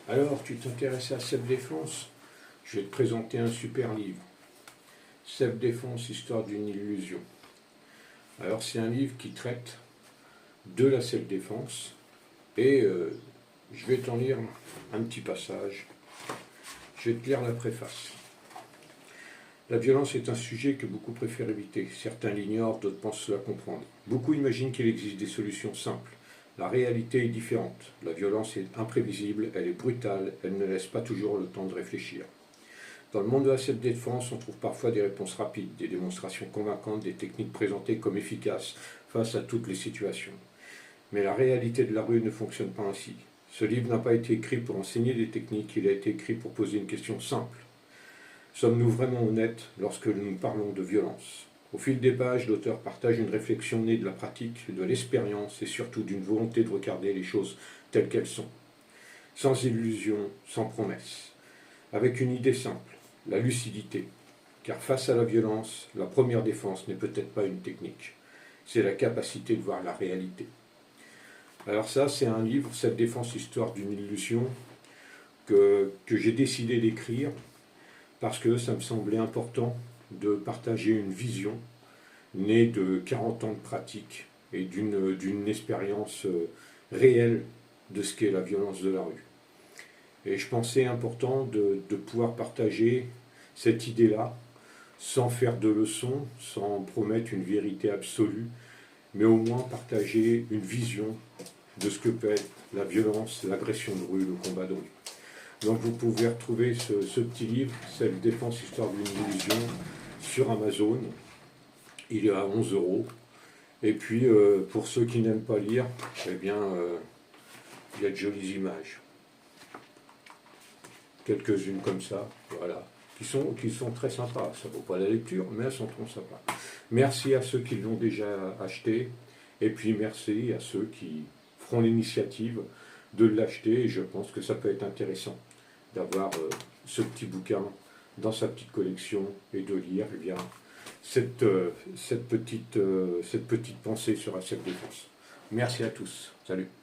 Alors, tu t'intéresses à Self-Défense? Je vais te présenter un super livre. Self-Défense, histoire d'une illusion. Alors, c'est un livre qui traite de la self-défense et je vais t'en lire un petit passage. Je vais te lire la préface. La violence est un sujet que beaucoup préfèrent éviter. Certains l'ignorent, d'autres pensent la comprendre. Beaucoup imaginent qu'il existe des solutions simples. La réalité est différente. La violence est imprévisible, elle est brutale, elle ne laisse pas toujours le temps de réfléchir. Dans le monde de la self-défense, on trouve parfois des réponses rapides, des démonstrations convaincantes, des techniques présentées comme efficaces face à toutes les situations. Mais la réalité de la rue ne fonctionne pas ainsi. Ce livre n'a pas été écrit pour enseigner des techniques, il a été écrit pour poser une question simple. Sommes-nous vraiment honnêtes lorsque nous parlons de violence? Au fil des pages, l'auteur partage une réflexion née de la pratique, de l'expérience et surtout d'une volonté de regarder les choses telles qu'elles sont. Sans illusion, sans promesse. Avec une idée simple, la lucidité. Car face à la violence, la première défense n'est peut-être pas une technique. C'est la capacité de voir la réalité. Alors ça, c'est un livre, cette défense histoire d'une illusion, que j'ai décidé d'écrire parce que ça me semblait important de partager une vision née de 40 ans de pratique et d'une expérience réelle de ce qu'est la violence de la rue. Et je pensais important de pouvoir partager cette idée-là sans faire de leçons, sans promettre une vérité absolue, mais au moins partager une vision de ce que peut être la violence, l'agression de rue, le combat de rue. Donc vous pouvez retrouver ce petit livre, Self-Défense, histoire d'une illusion, sur Amazon. Il est à 11 €. Et puis, pour ceux qui n'aiment pas lire, eh bien, il y a de jolies images. Quelques-unes comme ça, voilà, qui sont très sympas. Ça ne vaut pas la lecture, mais elles sont trop sympas. Merci à ceux qui l'ont déjà acheté. Et puis merci à ceux qui feront l'initiative de l'acheter. Et je pense que ça peut être intéressant d'avoir ce petit bouquin dans sa petite collection et de lire cette petite pensée sur la self-défense. Merci à tous. Salut.